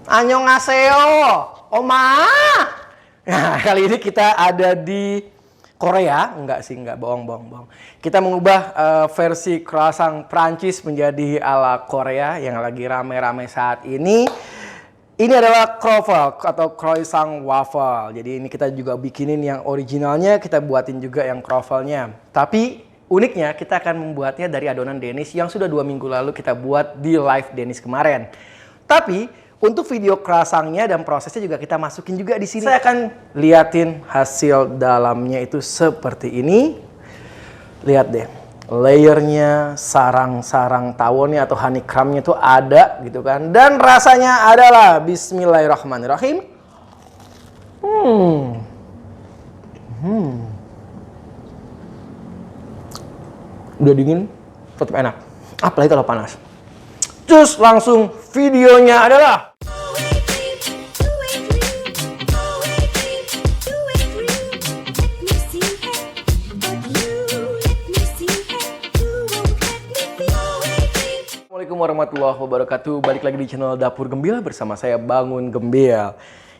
Annyeonghaseyo, Oma. Nah, kali ini kita ada di Korea. Enggak sih, enggak, bohong. Kita mengubah versi croissant Prancis menjadi ala Korea yang lagi rame-rame saat ini. Ini adalah croffle atau croissant waffle. Jadi ini kita juga bikinin yang originalnya, kita buatin juga yang croffle-nya. Tapi uniknya kita akan membuatnya dari adonan Denis yang sudah 2 minggu lalu kita buat di live Denis kemarin. Tapi untuk video croissantnya dan prosesnya juga kita masukin juga di sini. Saya akan liatin hasil dalamnya itu seperti ini. Lihat deh, layernya, sarang-sarang tawonnya atau honeycomb-nya itu ada gitu kan. Dan rasanya adalah Bismillahirrahmanirrahim. Udah dingin, tetap enak. Apalagi kalau panas. Cus, langsung videonya adalah Assalamualaikum warahmatullahi wabarakatuh. Balik lagi di channel Dapur Gembel bersama saya Bangun Gembel.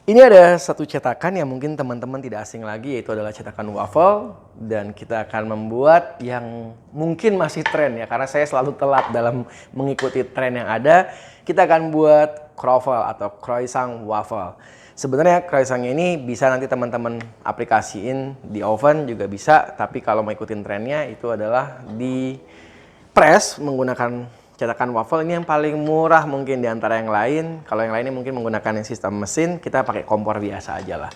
Ini ada satu cetakan yang mungkin teman-teman tidak asing lagi, yaitu adalah cetakan waffle. Dan kita akan membuat yang mungkin masih tren ya, karena saya selalu telat dalam mengikuti tren yang ada. Kita akan buat croffle atau croissant waffle. Sebenarnya croissantnya ini bisa nanti teman-teman aplikasiin di oven juga bisa. Tapi kalau mau ikutin trennya itu adalah di press menggunakan cetakan waffle. Ini yang paling murah mungkin di antara yang lain. Kalau yang lainnya mungkin menggunakan yang sistem mesin, kita pakai kompor biasa aja lah.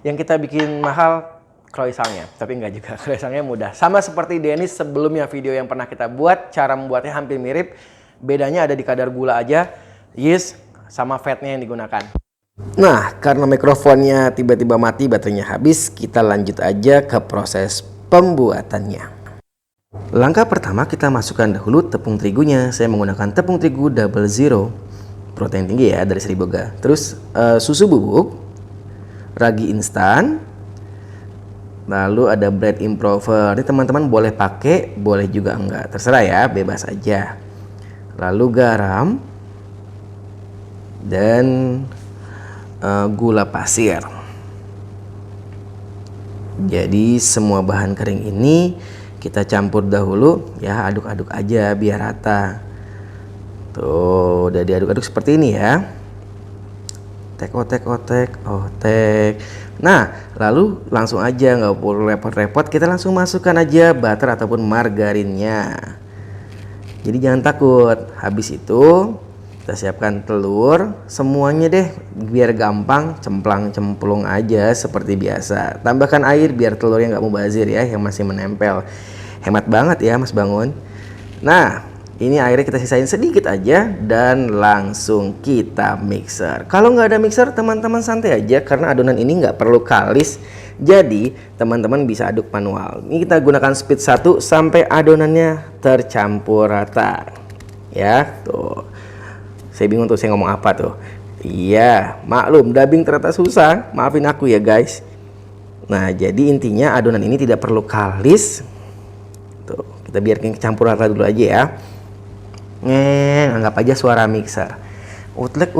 Yang kita bikin mahal croissantnya, tapi enggak juga. Croissantnya mudah. Sama seperti Denis sebelumnya, video yang pernah kita buat, cara membuatnya hampir mirip. Bedanya ada di kadar gula aja, yeast, sama fatnya yang digunakan. Nah, karena mikrofonnya tiba-tiba mati, baterainya habis, kita lanjut aja ke proses pembuatannya. Langkah pertama, kita masukkan dahulu tepung terigunya. Saya menggunakan tepung terigu double zero, protein tinggi ya, dari Seriboga. Terus susu bubuk, ragi instan, lalu ada bread improver. Ini teman-teman boleh pakai, boleh juga enggak, terserah ya, bebas aja. Lalu garam dan gula pasir. Jadi semua bahan kering ini kita campur dahulu ya, aduk-aduk aja biar rata. Tuh, udah diaduk-aduk seperti ini ya. Otek. Nah, lalu langsung aja, nggak perlu repot-repot, kita langsung masukkan aja butter ataupun margarinnya. Jadi jangan takut. Habis itu kita siapkan telur, semuanya deh biar gampang, cemplang-cemplung aja seperti biasa. Tambahkan air biar telurnya nggak mubazir ya, yang masih menempel. Hemat banget ya Mas Bangun. Nah, ini airnya kita sisain sedikit aja dan langsung kita mixer. Kalau nggak ada mixer, teman-teman santai aja karena adonan ini nggak perlu kalis. Jadi teman-teman bisa aduk manual. Ini kita gunakan speed 1 sampai adonannya tercampur rata. Ya, tuh. Saya bingung tuh saya ngomong apa tuh. Iya, maklum dubbing ternyata susah. Maafin aku ya guys. Nah, jadi intinya adonan ini tidak perlu kalis. Tuh, kita biarkan campur rata dulu aja ya. Anggap aja suara mixer. Utlek.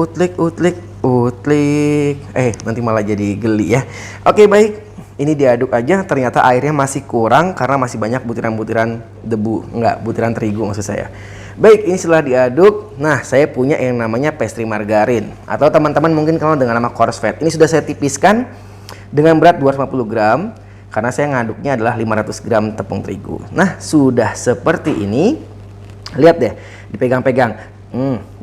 Nanti malah jadi geli ya. Oke, baik. Ini diaduk aja. Ternyata airnya masih kurang karena masih banyak butiran-butiran debu. Butiran terigu maksud saya. Baik, ini setelah diaduk, nah saya punya yang namanya pastry margarin. Atau teman-teman mungkin kenal dengan nama coarse fat. Ini sudah saya tipiskan dengan berat 250 gram. Karena saya ngaduknya adalah 500 gram tepung terigu. Nah, sudah seperti ini. Lihat deh, dipegang-pegang.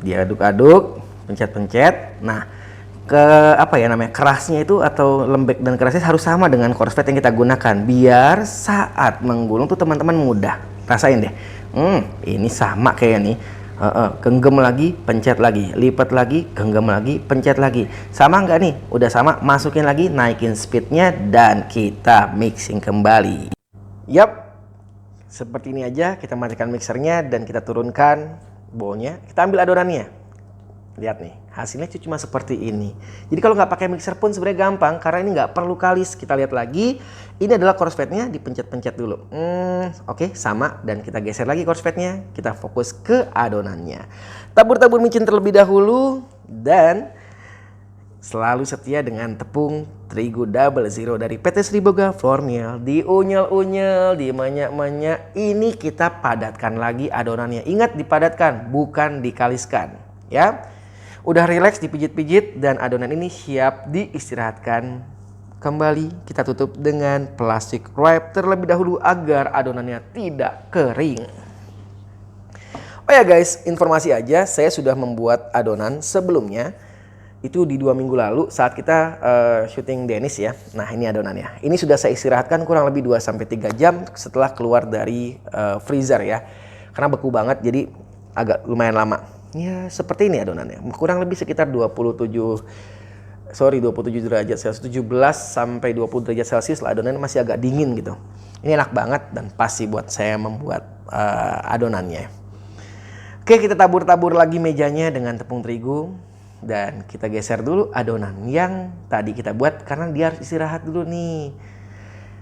Diaduk-aduk, pencet-pencet. Nah, kerasnya itu atau lembek dan kerasnya harus sama dengan coarse fat yang kita gunakan. Biar saat menggulung tuh teman-teman mudah. Rasain deh. Ini sama kayak nih. Genggam lagi, pencet lagi, lipat lagi, genggam lagi, pencet lagi. Sama nggak nih? Udah sama, masukin lagi, naikin speednya dan kita mixing kembali. Yap, seperti ini aja. Kita matikan mixernya dan kita turunkan bowlnya. Kita ambil adonannya. Lihat nih, hasilnya cuma seperti ini. Jadi kalau nggak pakai mixer pun sebenarnya gampang karena ini nggak perlu kalis. Kita lihat lagi, ini adalah coarse fatnya, dipencet-pencet dulu. Oke, sama, dan kita geser lagi coarse fatnya. Kita fokus ke adonannya. Tabur-tabur micin terlebih dahulu dan selalu setia dengan tepung terigu double zero dari PT Sriboga Flour Mill. Diunyel-unyel, dimanyak-manyak, ini kita padatkan lagi adonannya. Ingat, dipadatkan, bukan dikaliskan, ya. Udah rileks dipijit-pijit dan adonan ini siap diistirahatkan. Kembali kita tutup dengan plastik wrap terlebih dahulu agar adonannya tidak kering. Oh ya guys, informasi aja, saya sudah membuat adonan sebelumnya. Itu di 2 minggu lalu saat kita syuting Dennis ya. Nah, ini adonannya. Ini sudah saya istirahatkan kurang lebih 2-3 jam setelah keluar dari freezer ya. Karena beku banget jadi agak lumayan lama. Ya seperti ini adonannya. Kurang lebih sekitar 27 derajat Celcius. 17 sampai 20 derajat Celcius lah, adonannya masih agak dingin gitu. Ini enak banget dan pas sih buat saya membuat adonannya. Oke, kita tabur-tabur lagi mejanya dengan tepung terigu. Dan kita geser dulu adonan yang tadi kita buat karena dia harus istirahat dulu nih.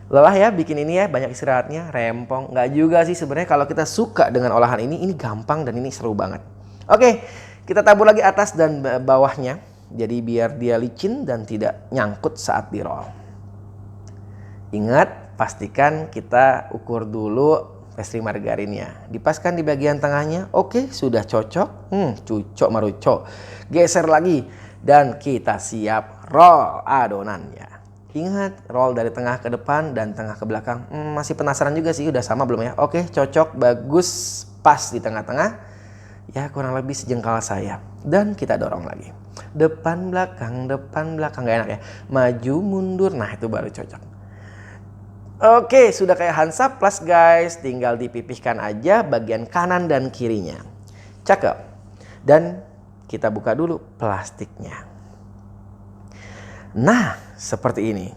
Lelah ya bikin ini ya, banyak istirahatnya, rempong. Nggak juga sih sebenarnya, kalau kita suka dengan olahan ini gampang dan ini seru banget. Oke, kita tabur lagi atas dan bawahnya. Jadi biar dia licin dan tidak nyangkut saat di roll. Ingat, pastikan kita ukur dulu pastry margarinnya. Dipaskan di bagian tengahnya. Oke, sudah cocok. Cucok marucok. Geser lagi dan kita siap roll adonannya. Ingat, roll dari tengah ke depan dan tengah ke belakang. Masih penasaran juga sih, udah sama belum ya? Oke, cocok, bagus, pas di tengah-tengah. Ya, kurang lebih sejengkal sayap. Dan kita dorong lagi. Depan belakang. Gak enak ya? Maju mundur. Nah, itu baru cocok. Oke, sudah kayak Hansaplast guys, tinggal dipipihkan aja bagian kanan dan kirinya. Cakep. Dan kita buka dulu plastiknya. Nah, seperti ini.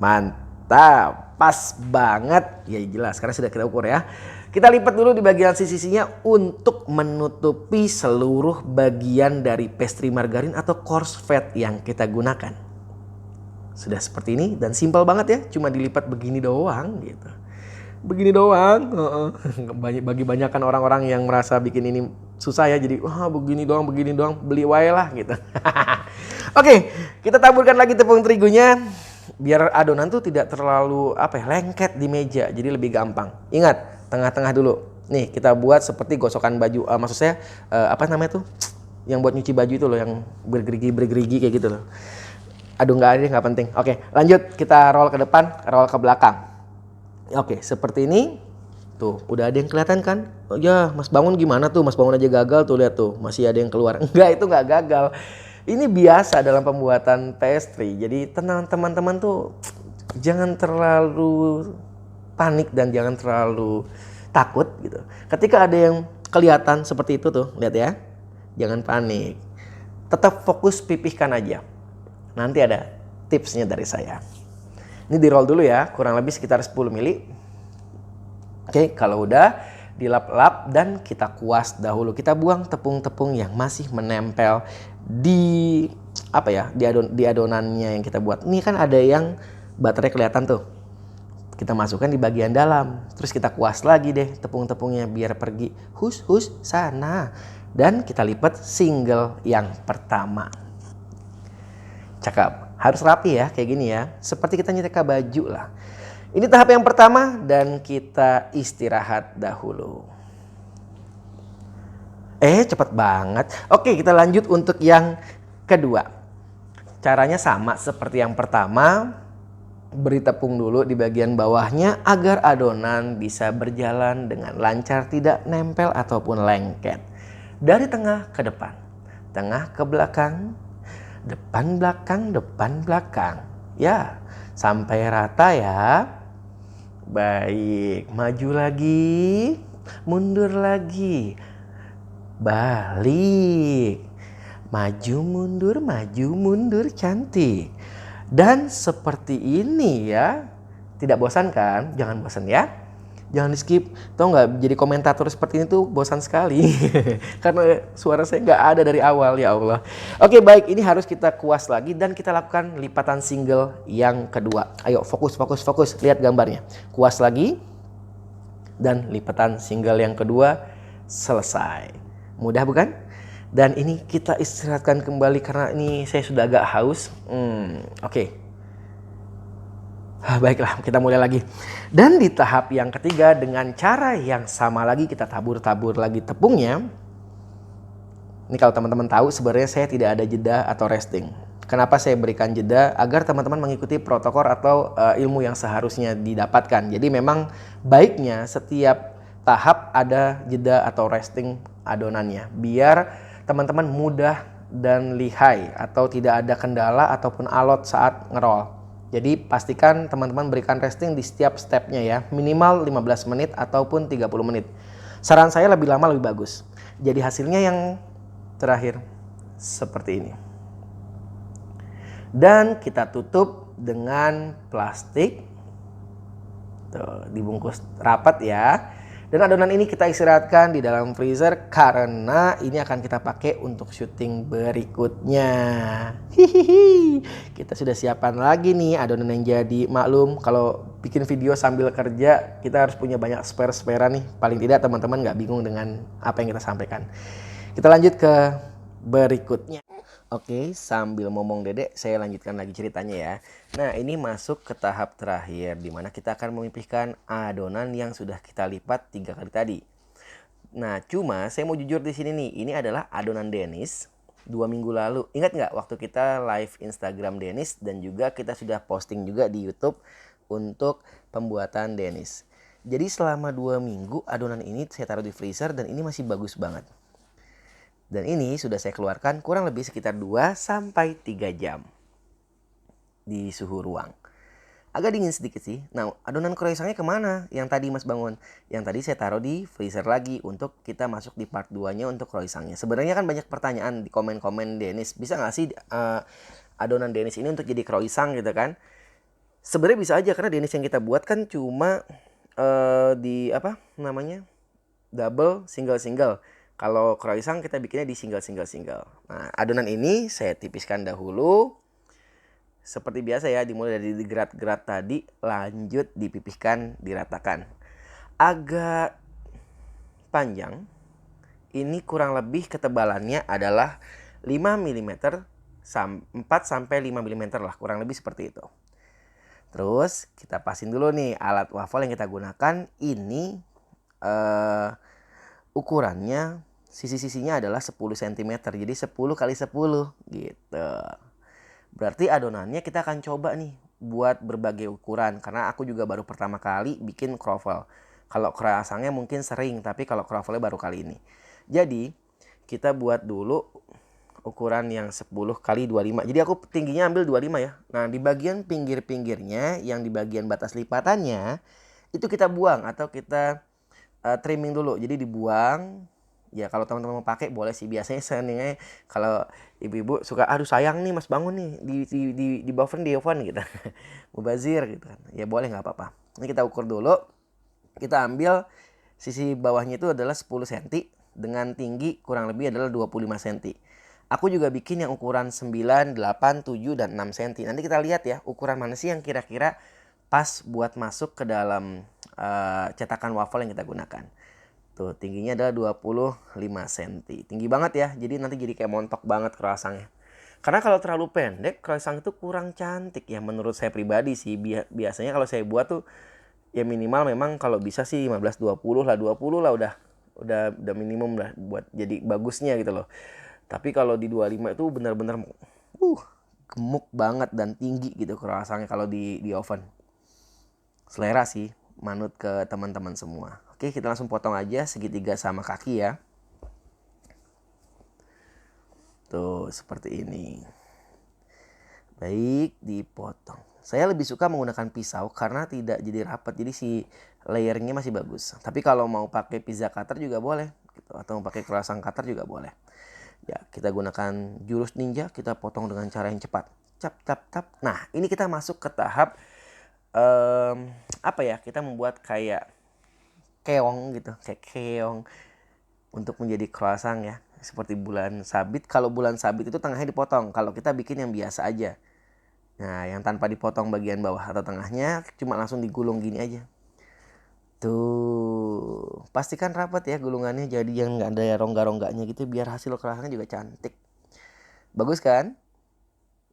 Mantap, pas banget. Ya jelas, karena sudah kita ukur ya. Kita lipat dulu di bagian sisi-sisinya untuk menutupi seluruh bagian dari pastry margarin atau coarse fat yang kita gunakan. Sudah seperti ini dan simpel banget ya, cuma dilipat begini doang gitu. Begini doang. Bagi banyakan orang-orang yang merasa bikin ini susah ya, jadi wah begini doang, beli wae lah gitu. Oke, kita taburkan lagi tepung terigunya biar adonan tuh tidak terlalu lengket di meja, jadi lebih gampang. Ingat, tengah-tengah dulu. Nih, kita buat seperti gosokan baju, maksud saya apa namanya tuh? Yang buat nyuci baju itu loh, yang bergerigi kayak gitu loh. Aduh nggak penting. Oke, lanjut, kita roll ke depan, roll ke belakang. Oke, seperti ini. Tuh, udah ada yang kelihatan kan? Oh ya, Mas Bangun gimana tuh? Mas Bangun aja gagal tuh, lihat tuh, masih ada yang keluar. Enggak, itu nggak gagal. Ini biasa dalam pembuatan pastry. Jadi tenang teman-teman tuh, jangan terlalu panik dan jangan terlalu takut gitu. Ketika ada yang kelihatan seperti itu tuh, lihat ya. Jangan panik. Tetap fokus, pipihkan aja. Nanti ada tipsnya dari saya. Ini di roll dulu ya, kurang lebih sekitar 10 mili. Oke, kalau udah dilap-lap dan kita kuas dahulu. Kita buang tepung-tepung yang masih menempel di di adonannya yang kita buat. Ini kan ada yang baterai kelihatan tuh. Kita masukkan di bagian dalam. Terus kita kuas lagi deh tepung-tepungnya biar pergi hus sana. Dan kita lipat single yang pertama. Cakep, harus rapi ya kayak gini ya, seperti kita nyetrika baju lah. Ini tahap yang pertama dan kita istirahat dahulu. Cepet banget. Oke, kita lanjut untuk yang kedua. Caranya sama seperti yang pertama. Beri tepung dulu di bagian bawahnya agar adonan bisa berjalan dengan lancar, tidak nempel ataupun lengket. Dari tengah ke depan, tengah ke belakang, depan belakang. Ya, sampai rata ya. Baik, maju lagi, mundur lagi. Balik. Maju mundur, cantik. Dan seperti ini ya. Tidak bosan kan? Jangan bosan ya. Jangan di skip. Tau nggak, jadi komentator seperti ini tuh bosan sekali. Karena suara saya nggak ada dari awal, ya Allah. Oke, baik, ini harus kita kuas lagi dan kita lakukan lipatan single yang kedua. Ayo fokus. Lihat gambarnya. Kuas lagi dan lipatan single yang kedua selesai. Mudah bukan? Dan ini kita istirahatkan kembali karena ini saya sudah agak haus. Oke. Baiklah, kita mulai lagi. Dan di tahap yang ketiga dengan cara yang sama lagi kita tabur-tabur lagi tepungnya. Ini kalau teman-teman tahu sebenarnya saya tidak ada jeda atau resting. Kenapa saya berikan jeda? Agar teman-teman mengikuti protokol atau ilmu yang seharusnya didapatkan. Jadi memang baiknya setiap tahap ada jeda atau resting adonannya. Biar teman-teman mudah dan lihai atau tidak ada kendala ataupun alot saat ngerol. Jadi pastikan teman-teman berikan resting di setiap stepnya ya. Minimal 15 menit ataupun 30 menit. Saran saya lebih lama lebih bagus. Jadi hasilnya yang terakhir seperti ini. Dan kita tutup dengan plastik. Tuh, dibungkus rapat ya. Dan adonan ini kita istirahatkan di dalam freezer karena ini akan kita pakai untuk syuting berikutnya. Hihihi. Kita sudah siapkan lagi nih adonan yang jadi. Maklum kalau bikin video sambil kerja kita harus punya banyak spare-sparean nih. Paling tidak teman-teman nggak bingung dengan apa yang kita sampaikan. Kita lanjut ke berikutnya. Oke, sambil ngomong Dedek, saya lanjutkan lagi ceritanya ya. Nah, ini masuk ke tahap terakhir di mana kita akan memipihkan adonan yang sudah kita lipat 3 kali tadi. Nah, cuma saya mau jujur di sini nih, ini adalah adonan Dennis 2 minggu lalu. Ingat nggak waktu kita live Instagram Dennis dan juga kita sudah posting juga di YouTube untuk pembuatan Dennis. Jadi selama 2 minggu adonan ini saya taruh di freezer dan ini masih bagus banget. Dan ini sudah saya keluarkan kurang lebih sekitar 2-3 jam di suhu ruang. Agak dingin sedikit sih. Nah, adonan croissantnya kemana? Yang tadi Mas Bangun. Yang tadi saya taruh di freezer lagi untuk kita masuk di part 2-nya untuk croissantnya. Sebenarnya kan banyak pertanyaan di komen-komen Dennis. Bisa nggak sih adonan Dennis ini untuk jadi croissant gitu kan? Sebenarnya bisa aja karena Dennis yang kita buat kan cuma di apa namanya? Double, single. Kalau croissant kita bikinnya di single. Nah, adonan ini saya tipiskan dahulu. Seperti biasa ya, dimulai dari digerat-gerat tadi, lanjut dipipihkan, diratakan. Agak panjang. Ini kurang lebih ketebalannya adalah 5 mm 4 sampai 5 mm lah, kurang lebih seperti itu. Terus kita pasin dulu nih alat waffle yang kita gunakan. Ini ukurannya sisi-sisinya adalah 10 cm. Jadi 10 kali 10 gitu. Berarti adonannya kita akan coba nih buat berbagai ukuran. Karena aku juga baru pertama kali bikin croffle. Kalau croissantnya mungkin sering, tapi kalau croffle baru kali ini. Jadi kita buat dulu ukuran yang 10 kali 25. Jadi aku tingginya ambil 25 ya. Nah, di bagian pinggir-pinggirnya yang di bagian batas lipatannya itu kita buang atau kita trimming dulu. Jadi dibuang. Ya kalau teman-teman mau pakai boleh sih. Biasanya senengnya kalau ibu-ibu suka aduh sayang nih Mas Bangun nih di oven gitu. Mubazir gitu kan. Ya boleh nggak apa-apa. Ini kita ukur dulu. Kita ambil sisi bawahnya itu adalah 10 cm dengan tinggi kurang lebih adalah 25 cm. Aku juga bikin yang ukuran 9, 8, 7 dan 6 cm. Nanti kita lihat ya ukuran mana sih yang kira-kira pas buat masuk ke dalam cetakan waffle yang kita gunakan. Tuh tingginya adalah 25 cm. Tinggi banget ya. Jadi nanti jadi kayak montok banget croissantnya. Karena kalau terlalu pendek croissant itu kurang cantik ya menurut saya pribadi sih. Biasanya kalau saya buat tuh ya minimal memang kalau bisa sih 15-20 lah. 20 lah udah minimum lah buat jadi bagusnya gitu loh. Tapi kalau di 25 itu benar-benar gemuk banget dan tinggi gitu croissantnya kalau di oven. Selera sih, manut ke teman-teman semua. Oke, kita langsung potong aja segitiga sama kaki ya. Tuh, seperti ini. Baik, dipotong. Saya lebih suka menggunakan pisau karena tidak jadi rapat, jadi si layernya masih bagus. Tapi kalau mau pakai pizza cutter juga boleh, gitu. Atau mau pakai croissant cutter juga boleh. Ya, kita gunakan jurus ninja, kita potong dengan cara yang cepat. Cap. Nah, ini kita masuk ke tahap apa ya? Kita membuat kayak keong gitu, kayak keong untuk menjadi croissant ya. Seperti bulan sabit. Kalau bulan sabit itu tengahnya dipotong. Kalau kita bikin yang biasa aja. Nah, yang tanpa dipotong bagian bawah atau tengahnya, cuma langsung digulung gini aja. Tuh, pastikan rapat ya gulungannya, jadi yang nggak ada rongga-rongganya gitu biar hasil kerahnya juga cantik. Bagus kan?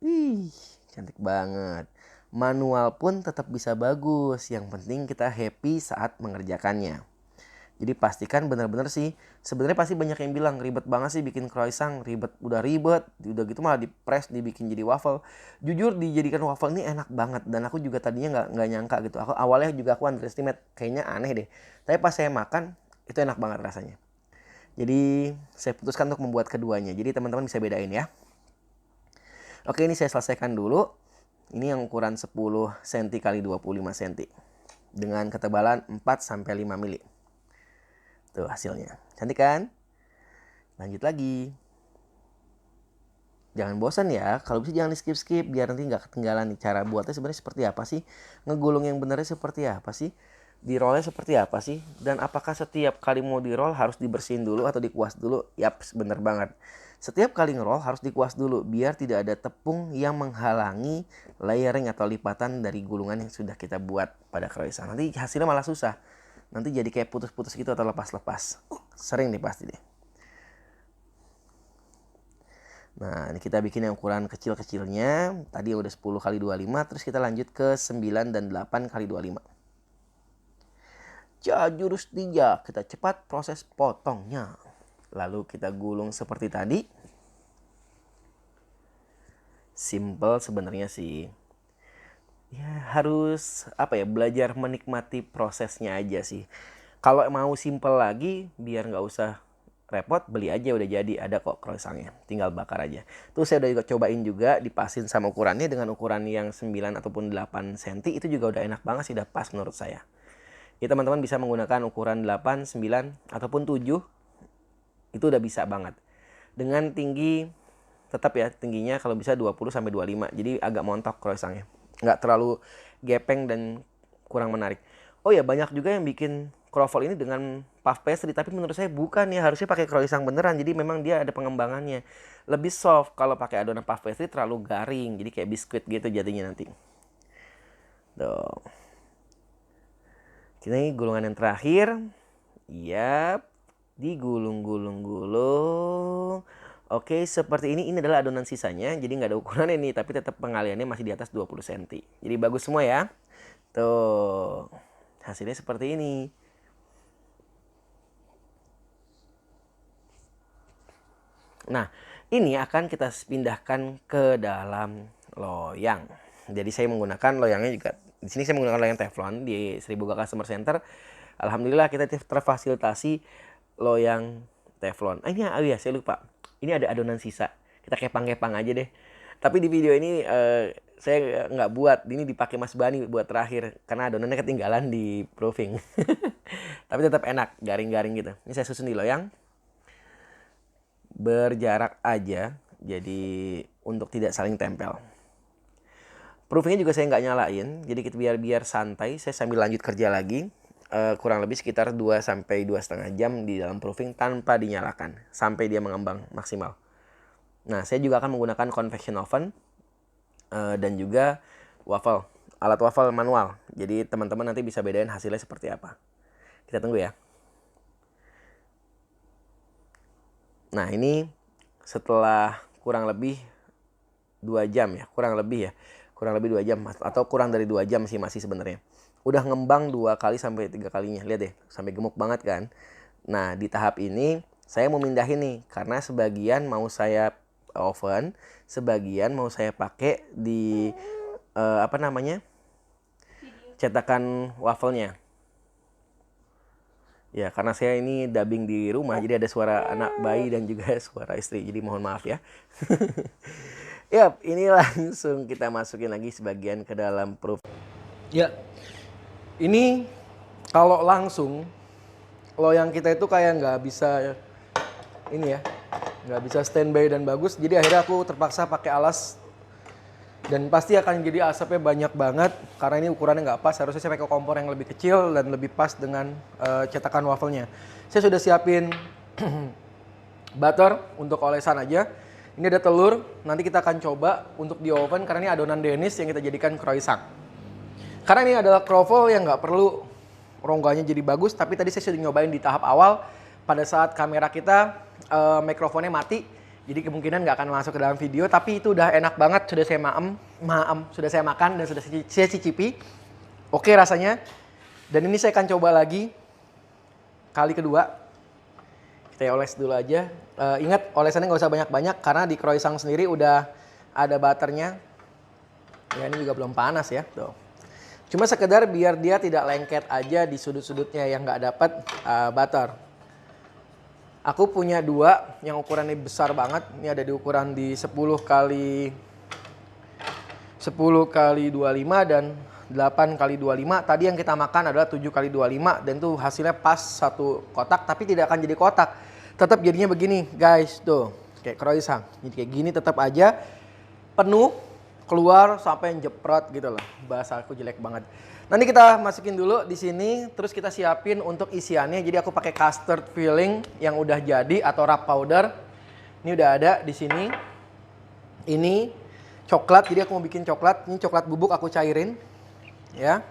Wih, cantik banget. Manual pun tetap bisa bagus, yang penting kita happy saat mengerjakannya. Jadi pastikan benar-benar sih, sebenarnya pasti banyak yang bilang ribet banget sih bikin croissant, udah ribet, udah gitu malah di-press dibikin jadi waffle. Jujur dijadikan waffle ini enak banget dan aku juga tadinya nggak nyangka gitu. Aku awalnya juga aku underestimate, kayaknya aneh deh. Tapi pas saya makan itu enak banget rasanya. Jadi saya putuskan untuk membuat keduanya. Jadi teman-teman bisa bedain ya. Oke, ini saya selesaikan dulu. Ini yang ukuran 10 cm x 25 cm dengan ketebalan 4 sampai 5 mili. Tuh hasilnya. Cantik kan? Lanjut lagi. Jangan bosan ya. Kalau bisa jangan di skip-skip biar nanti nggak ketinggalan nih cara buatnya sebenarnya seperti apa sih? Ngegulung yang benernya seperti apa sih? Di rollnya seperti apa sih? Dan apakah setiap kali mau di roll harus dibersihin dulu atau dikuas dulu? Yap, bener banget. Setiap kali ngeroll harus dikuas dulu biar tidak ada tepung yang menghalangi layering atau lipatan dari gulungan yang sudah kita buat pada croissant. Nanti hasilnya malah susah. Nanti jadi kayak putus-putus gitu atau lepas-lepas. Sering nih pasti deh. Nah, ini kita bikin yang ukuran kecil-kecilnya. Tadi udah 10 x 25, terus kita lanjut ke 9 dan 8 x 25. Jurus 3, kita cepat proses potongnya. Lalu kita gulung seperti tadi. Simple sebenarnya sih. Ya harus belajar menikmati prosesnya aja sih. Kalau mau simple lagi biar nggak usah repot, beli aja udah jadi, ada kok croissantnya, tinggal bakar aja. Tuh saya udah cobain juga, dipasin sama ukurannya dengan ukuran yang 9 ataupun 8 cm itu juga udah enak banget sih, udah pas menurut saya. Ya teman-teman bisa menggunakan ukuran 8, 9 ataupun 7 itu udah bisa banget. Dengan tinggi tetap ya, tingginya kalau bisa 20 sampai 25. Jadi agak montok croissantnya. Nggak terlalu gepeng dan kurang menarik. Oh ya, banyak juga yang bikin croffle ini dengan puff pastry, tapi menurut saya bukan ya, harusnya pakai croissant beneran. Jadi memang dia ada pengembangannya. Lebih soft. Kalau pakai adonan puff pastry terlalu garing, jadi kayak biskuit gitu jadinya nanti. Tuh. Ini gulungan yang terakhir. Yap, digulung-gulung-gulung. Oke, seperti ini adalah adonan sisanya. Jadi nggak ada ukuran ini, tapi tetap pengaliannya masih di atas 20 cm. Jadi bagus semua ya. Tuh, hasilnya seperti ini. Nah, ini akan kita pindahkan ke dalam loyang. Jadi saya menggunakan loyangnya juga. Di sini saya menggunakan loyang teflon di Seribu Gak Customer Center. Alhamdulillah kita terfasilitasi loyang teflon. Ini ya saya lupa. Ini ada adonan sisa. Kita kepang-kepang aja deh. Tapi di video ini saya nggak buat. Ini dipakai Mas Bani buat terakhir. Karena adonannya ketinggalan di proofing. Tapi tetap enak. Garing-garing gitu. Ini saya susun di loyang. Berjarak aja. Jadi untuk tidak saling tempel. Proofingnya juga saya nggak nyalain. Jadi biar santai. Saya sambil lanjut kerja lagi. Kurang lebih sekitar 2 sampai 2,5 jam di dalam proofing tanpa dinyalakan sampai dia mengembang maksimal. Nah, saya juga akan menggunakan convection oven dan juga alat waffle manual. Jadi teman-teman nanti bisa bedain hasilnya seperti apa. Kita tunggu ya. Nah, ini setelah kurang lebih 2 jam ya, kurang lebih 2 jam atau kurang dari 2 jam sih masih sebenarnya. Udah ngembang 2 kali sampai 3 kalinya. Lihat deh, sampai gemuk banget kan. Nah, di tahap ini saya mau mindahin nih karena sebagian mau saya oven, sebagian mau saya pakai di cetakan wafelnya. Ya, karena saya ini dubbing di rumah, jadi ada suara anak bayi dan juga suara istri. Jadi mohon maaf ya. Yap, ini langsung kita masukin lagi sebagian ke dalam proof. Ya, ini kalau langsung loyang kita itu kayak nggak bisa nggak bisa standby dan bagus. Jadi akhirnya aku terpaksa pakai alas dan pasti akan jadi asapnya banyak banget karena ini ukurannya nggak pas. Harusnya saya pakai kompor yang lebih kecil dan lebih pas dengan cetakan wafelnya. Saya sudah siapin butter untuk olesan aja. Ini ada telur. Nanti kita akan coba untuk di oven karena ini adonan denis yang kita jadikan croissant. Karena ini adalah croffle yang nggak perlu rongganya jadi bagus. Tapi tadi saya sudah nyobain di tahap awal pada saat kamera kita mikrofonnya mati. Jadi kemungkinan nggak akan masuk ke dalam video. Tapi itu udah enak banget, sudah saya sudah saya makan dan sudah saya cicipi. Oke rasanya. Dan ini saya akan coba lagi kali kedua. Kita oles dulu aja. Ingat olesannya nggak usah banyak-banyak karena di croissant sendiri udah ada butternya. Ya ini juga belum panas ya. Tuh. Cuma sekedar biar dia tidak lengket aja di sudut-sudutnya yang nggak dapat butter. Aku punya dua yang ukurannya besar banget. Ini ada di ukuran di 10 kali 25 dan 8 kali 25. Tadi yang kita makan adalah 7 kali 25 dan tuh hasilnya pas satu kotak tapi tidak akan jadi kotak. Tetap jadinya begini guys, tuh kayak croissant. Jadi kayak gini tetap aja penuh keluar sampai jeprot gitu loh. Bahasa aku jelek banget. Nanti kita masukin dulu di sini, terus kita siapin untuk isiannya. Jadi aku pakai custard filling yang udah jadi atau wrap powder. Ini udah ada di sini. Ini coklat, jadi aku mau bikin coklat. Ini coklat bubuk aku cairin. Ya.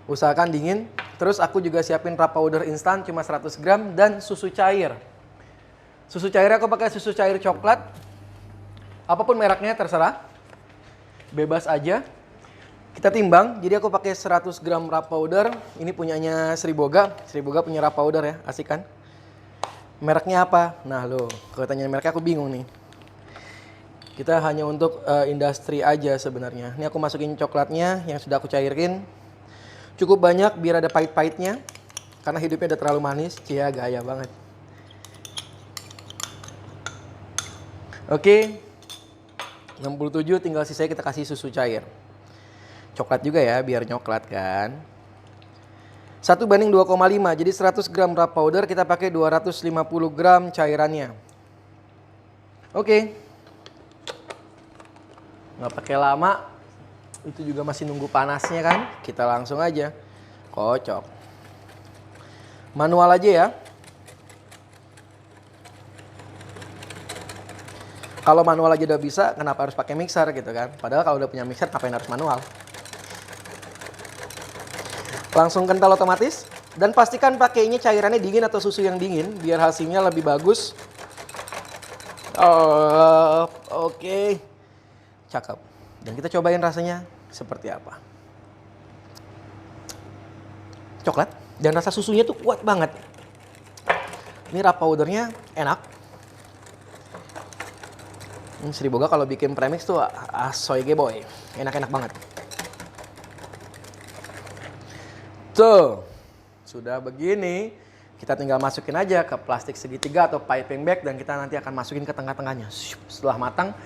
Usahakan dingin. Terus aku juga siapin wrap powder instan cuma 100 gram dan susu cair. Susu cairnya aku pakai susu cair coklat. Apapun mereknya terserah. Bebas aja. Kita timbang. Jadi aku pakai 100 gram wrap powder. Ini punyanya Sri Boga. Sri Boga punya wrap powder ya, asik kan? Mereknya apa? Nah loh, kalau tanya mereknya aku bingung nih. Kita hanya untuk industri aja sebenarnya. Ini aku masukin coklatnya yang sudah aku cairin. Cukup banyak biar ada pahit-pahitnya. Karena hidupnya udah terlalu manis. Cia, gaya banget. Oke. 67 tinggal sisanya kita kasih susu cair. Coklat juga ya biar nyoklat kan. 1:2,5. Jadi 100 gram wrap powder kita pakai 250 gram cairannya. Oke. Nggak pakai lama. Itu juga masih nunggu panasnya kan. Kita langsung aja kocok. Manual aja ya. Kalau manual aja udah bisa, kenapa harus pakai mixer gitu kan? Padahal kalau udah punya mixer, ngapain harus manual? Langsung kental otomatis. Dan pastikan pakainya cairannya dingin atau susu yang dingin, biar hasilnya lebih bagus. Oke. Cakep. Dan kita cobain rasanya seperti apa. Coklat. Dan rasa susunya tuh kuat banget. Ini wrap powdernya enak. Sri Boga kalau bikin premix tuh asoy boy. Enak-enak banget. Tuh. Sudah begini. Kita tinggal masukin aja ke plastik segitiga atau piping bag. Dan kita nanti akan masukin ke tengah-tengahnya. Setelah matang,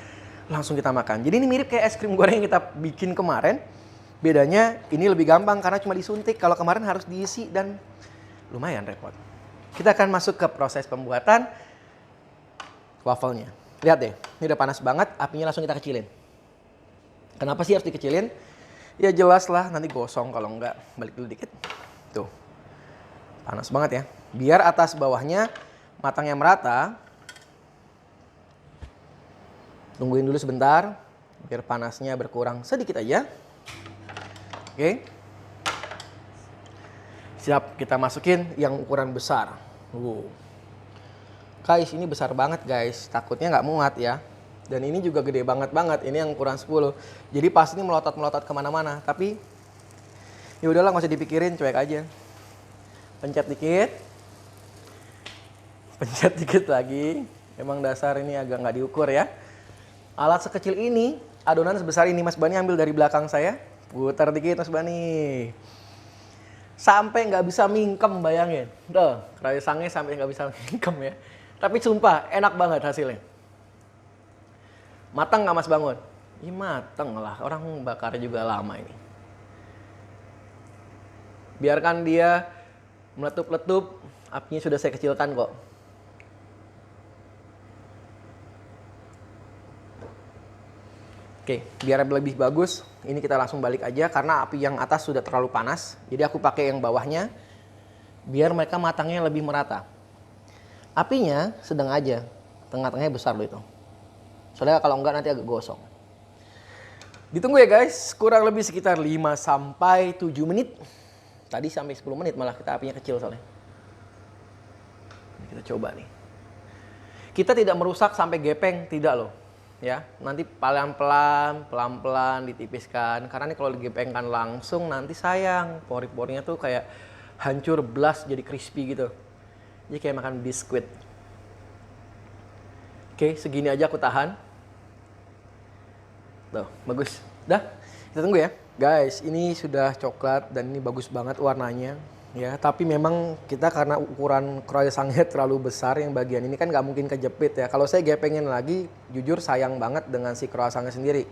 langsung kita makan. Jadi ini mirip kayak es krim goreng yang kita bikin kemarin. Bedanya ini lebih gampang karena cuma disuntik. Kalau kemarin harus diisi dan lumayan repot. Kita akan masuk ke proses pembuatan wafelnya. Lihat deh, ini udah panas banget, apinya langsung kita kecilin. Kenapa sih harus dikecilin? Ya jelas lah, nanti gosong kalau enggak. Balik dulu dikit. Tuh, panas banget ya. Biar atas bawahnya matangnya merata. Tungguin dulu sebentar, biar panasnya berkurang sedikit aja. Oke. Siap, kita masukin yang ukuran besar. Guys, ini besar banget guys. Takutnya nggak muat ya. Dan ini juga gede banget. Ini yang ukuran 10. Jadi pasti ini melotot-melotot kemana-mana. Tapi ya udahlah, nggak usah dipikirin, cuek aja. Pencet dikit. Pencet dikit lagi. Emang dasar ini agak nggak diukur ya. Alat sekecil ini, adonan sebesar ini Mas Bani ambil dari belakang saya. Putar dikit Mas Bani. Sampai nggak bisa mingkem, bayangin. Tuh, croissantnya sampai nggak bisa mingkem ya. Tapi sumpah, enak banget hasilnya. Matang nggak Mas Bangun? Iya matang lah, orang bakar juga lama ini. Biarkan dia meletup-letup, apinya sudah saya kecilkan kok. Oke, biar lebih bagus, ini kita langsung balik aja karena api yang atas sudah terlalu panas. Jadi aku pakai yang bawahnya, biar mereka matangnya lebih merata. Apinya sedang aja, tengah-tengahnya besar loh itu. Soalnya kalau enggak nanti agak gosong. Ditunggu ya guys, kurang lebih sekitar 5-7 menit. Tadi sampai 10 menit malah kita apinya kecil soalnya. Kita coba nih. Kita tidak merusak sampai gepeng, tidak loh. Ya, nanti pelan-pelan ditipiskan. Karena nih kalau digepengkan langsung nanti sayang. Pori-porinya tuh kayak hancur, blast, jadi crispy gitu. Jadi kayak makan biskuit. Oke, segini aja aku tahan. Tuh, bagus. Dah, kita tunggu ya. Guys, ini sudah coklat dan ini bagus banget warnanya. Ya, tapi memang kita karena ukuran croissantnya terlalu besar, yang bagian ini kan nggak mungkin kejepit ya. Kalau saya gepengin lagi, jujur sayang banget dengan si croissantnya sendiri.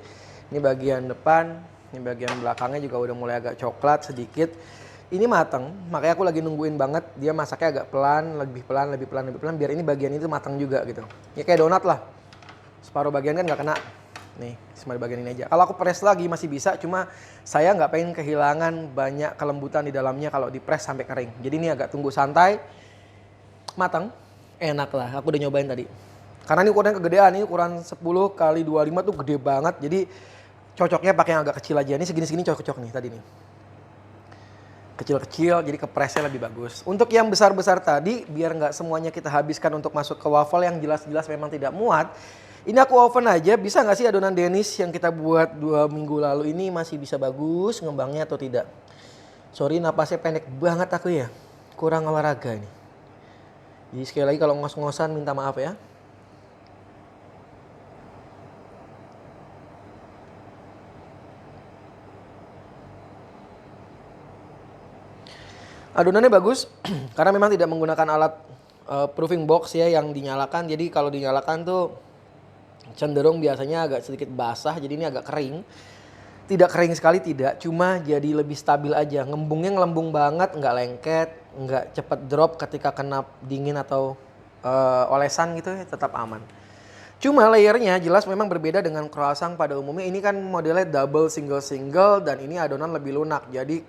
Ini bagian depan, ini bagian belakangnya juga udah mulai agak coklat sedikit. Ini matang, makanya aku lagi nungguin banget dia masaknya agak pelan, lebih pelan, biar ini bagian itu matang juga gitu. Ya kayak donat lah, separuh bagian kan nggak kena. Nih, cuma di bagian ini aja. Kalau aku press lagi masih bisa, cuma saya nggak pengen kehilangan banyak kelembutan di dalamnya kalau di press sampai kering. Jadi ini agak tunggu santai, matang, enak lah. Aku udah nyobain tadi. Karena ini ukuran kegedean, ini ukuran 10 kali 25 tuh gede banget. Jadi cocoknya pakai yang agak kecil aja. Ini segini-segini cocok nih tadi nih. Kecil-kecil, jadi kepresnya lebih bagus. Untuk yang besar-besar tadi, biar nggak semuanya kita habiskan untuk masuk ke waffle yang jelas-jelas memang tidak muat. Ini aku oven aja, bisa nggak sih adonan Dennis yang kita buat 2 minggu lalu ini masih bisa bagus ngembangnya atau tidak? Sorry, napasnya pendek banget aku ya, kurang olahraga nih. Jadi sekali lagi kalau ngos-ngosan minta maaf ya. Adonannya bagus, karena memang tidak menggunakan alat proofing box ya yang dinyalakan. Jadi kalau dinyalakan tuh cenderung biasanya agak sedikit basah, jadi ini agak kering. Tidak kering sekali tidak, cuma jadi lebih stabil aja. Ngembungnya ngelembung banget, nggak lengket, nggak cepet drop ketika kena dingin atau olesan gitu ya, tetap aman. Cuma layernya jelas memang berbeda dengan croissant pada umumnya. Ini kan modelnya double single dan ini adonan lebih lunak, jadi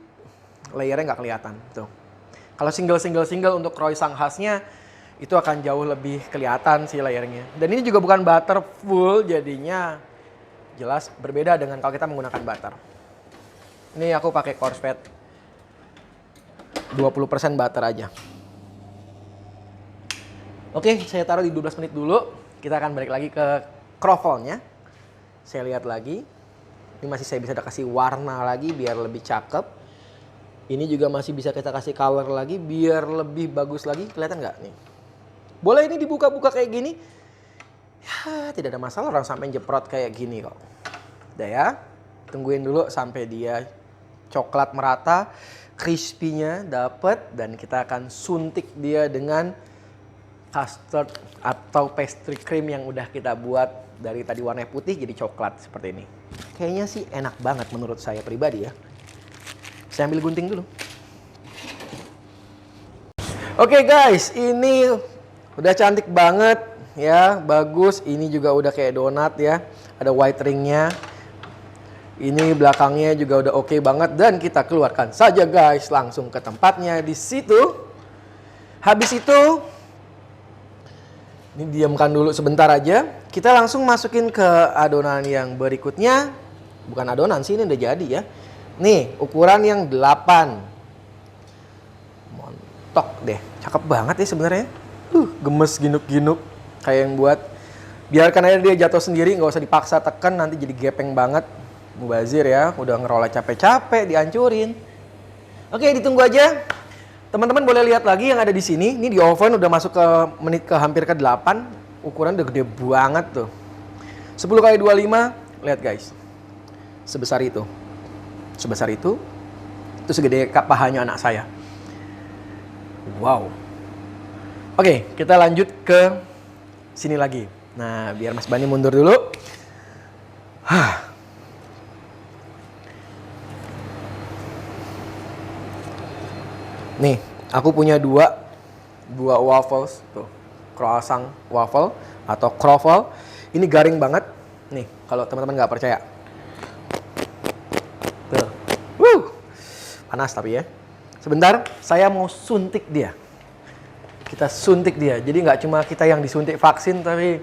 layernya nggak kelihatan. Tuh. Kalau single untuk croissant khasnya, itu akan jauh lebih kelihatan sih layernya. Dan ini juga bukan butter full, jadinya jelas berbeda dengan kalau kita menggunakan butter. Ini aku pakai coarse fat 20% butter aja. Oke, saya taruh di 12 menit dulu. Kita akan balik lagi ke croffle-nya. Saya lihat lagi. Ini masih saya bisa kasih warna lagi biar lebih cakep. Ini juga masih bisa kita kasih color lagi biar lebih bagus lagi. Kelihatan nggak nih? Boleh ini dibuka-buka kayak gini. Ya, tidak ada masalah orang sampai jeprot kayak gini kok. Udah ya. Tungguin dulu sampai dia coklat merata, crispy-nya dapet, dan kita akan suntik dia dengan custard atau pastry cream yang udah kita buat dari tadi warna putih jadi coklat seperti ini. Kayaknya sih enak banget menurut saya pribadi ya. Saya ambil gunting dulu. Oke guys, ini udah cantik banget ya, bagus. Ini juga udah kayak donat ya, ada white ringnya. Ini belakangnya juga udah oke banget dan kita keluarkan saja guys, langsung ke tempatnya di situ. Habis itu, ini diamkan dulu sebentar aja. Kita langsung masukin ke adonan yang berikutnya. Bukan adonan sih, ini udah jadi ya. Nih, ukuran yang 8. Montok deh, cakep banget ya sebenarnya. Gemes ginuk-ginuk kayak yang buat. Biarkan aja dia jatuh sendiri, nggak usah dipaksa tekan, nanti jadi gepeng banget. Mubazir ya, udah ngerola capek-capek dihancurin. Oke, ditunggu aja. Teman-teman boleh lihat lagi yang ada di sini. Ini di oven udah masuk ke menit ke hampir ke 8. Ukuran udah gede banget tuh. 10 kali 25, lihat guys. Sebesar itu. Sebesar itu segede pahanya anak saya. Wow. Oke, kita lanjut ke sini lagi. Nah, biar Mas Bani mundur dulu. Nih, aku punya dua waffles tuh, croissant waffle atau croffle. Ini garing banget. Nih, kalau teman-teman nggak percaya. Tuh. Panas tapi ya. Sebentar, saya mau suntik dia. Kita suntik dia. Jadi nggak cuma kita yang disuntik vaksin, tapi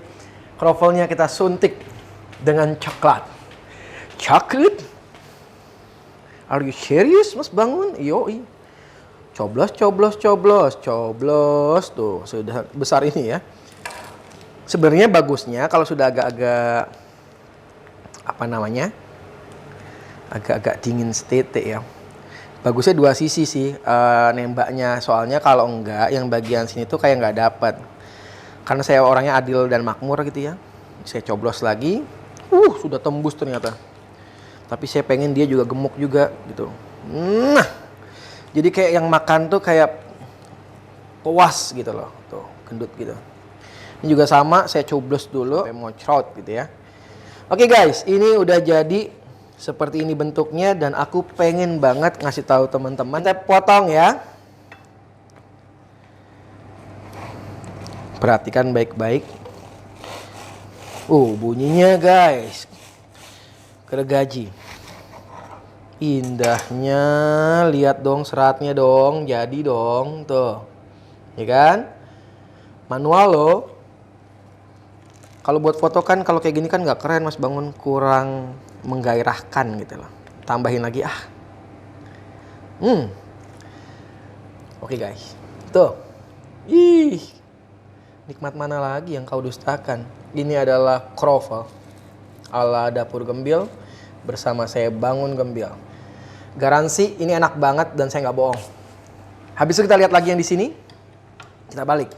croffle-nya kita suntik dengan coklat. Chocolate? Are you serious, Mas Bangun? Yoi. Coblos, coblos, coblos, coblos. Tuh, sudah besar ini ya. Sebenarnya bagusnya kalau sudah agak-agak apa namanya? Agak-agak dingin setete ya. Bagusnya dua sisi sih nembaknya. Soalnya kalau enggak, yang bagian sini tuh kayak nggak dapet. Karena saya orangnya adil dan makmur gitu ya. Saya coblos lagi. Sudah tembus ternyata. Tapi saya pengen dia juga gemuk juga gitu. Nah, jadi kayak yang makan tuh kayak puas gitu loh. Tuh, gendut gitu. Ini juga sama, saya coblos dulu. Sampai mau crowd gitu ya. Oke guys, ini udah jadi seperti ini bentuknya. Dan aku pengen banget ngasih tahu teman-teman. Kita potong ya. Perhatikan baik-baik. Bunyinya guys. Gergaji. Indahnya. Lihat dong seratnya dong. Jadi dong. Tuh. Ya kan? Manual loh. Kalau buat foto kan kalau kayak gini kan nggak keren Mas Bangun. Kurang menggairahkan gitu loh. Tambahin lagi Oke guys. Tuh. Ih. Nikmat mana lagi yang kau dustakan? Ini adalah kroffel ala Dapur Gembil bersama saya Bangun Gembil. Garansi ini enak banget dan saya nggak bohong. Habis itu kita lihat lagi yang di sini. Kita balik.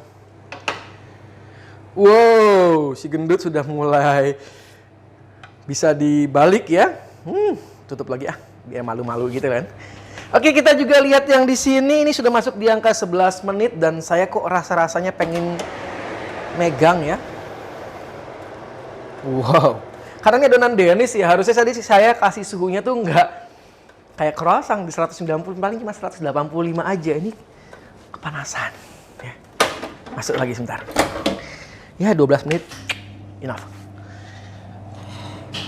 Wow, si gendut sudah mulai bisa dibalik ya. Tutup lagi biar malu-malu gitu kan. Oke, kita juga lihat yang di sini. Ini sudah masuk di angka 11 menit dan saya kok rasa-rasanya pengen megang ya. Wow. Karena ini adonan Denis ya, harusnya tadi saya kasih suhunya tuh nggak kayak croissant di 190, paling cuma 185 aja. Ini kepanasan. Ya. Masuk lagi sebentar. Ya 12 menit, enough.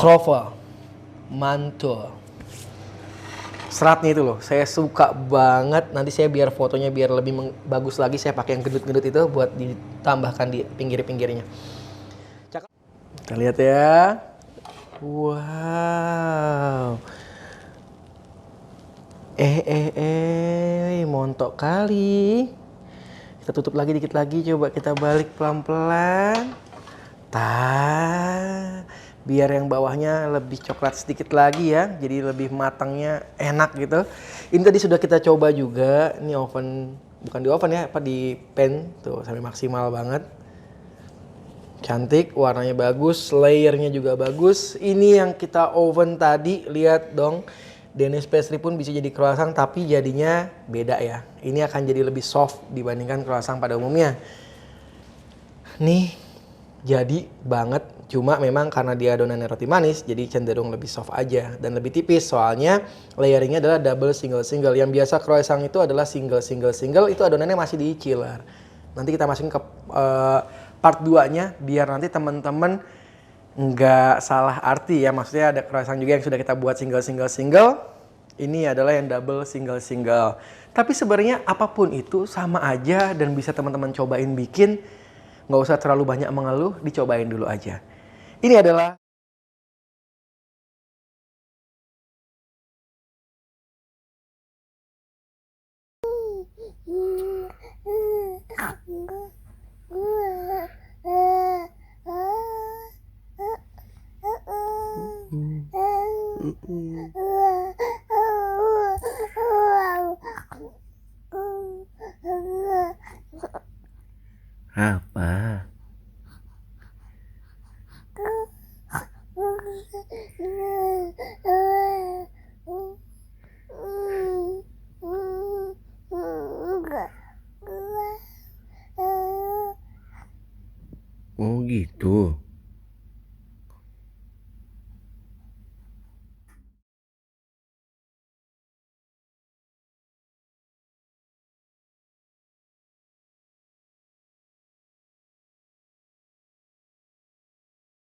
Kroffel, mantul. Seratnya itu loh, saya suka banget. Nanti saya biar fotonya biar lebih bagus lagi, saya pakai yang gendut-gendut itu buat ditambahkan di pinggir-pinggirnya. Kita lihat ya. Wow. Montok kali. Kita tutup lagi dikit lagi, coba kita balik pelan-pelan. Biar yang bawahnya lebih coklat sedikit lagi ya, jadi lebih matangnya enak gitu. Ini tadi sudah kita coba juga, ini oven, bukan di oven ya, di pan tuh sampai maksimal banget. Cantik, warnanya bagus, layernya juga bagus. Ini yang kita oven tadi, lihat dong. Danish pastry pun bisa jadi croissant, tapi jadinya beda ya. Ini akan jadi lebih soft dibandingkan croissant pada umumnya. Nih, jadi banget. Cuma memang karena dia adonannya roti manis, jadi cenderung lebih soft aja dan lebih tipis. Soalnya layeringnya adalah double single. Yang biasa croissant itu adalah single. Itu adonannya masih di chiller. Nanti kita masukin ke part 2-nya biar nanti teman-teman nggak salah arti ya. Maksudnya ada croissant juga yang sudah kita buat single. Ini adalah yang double single. Tapi sebenarnya apapun itu sama aja dan bisa teman-teman cobain bikin. Nggak usah terlalu banyak mengeluh, dicobain dulu aja. Ini adalah apa? Oh gitu.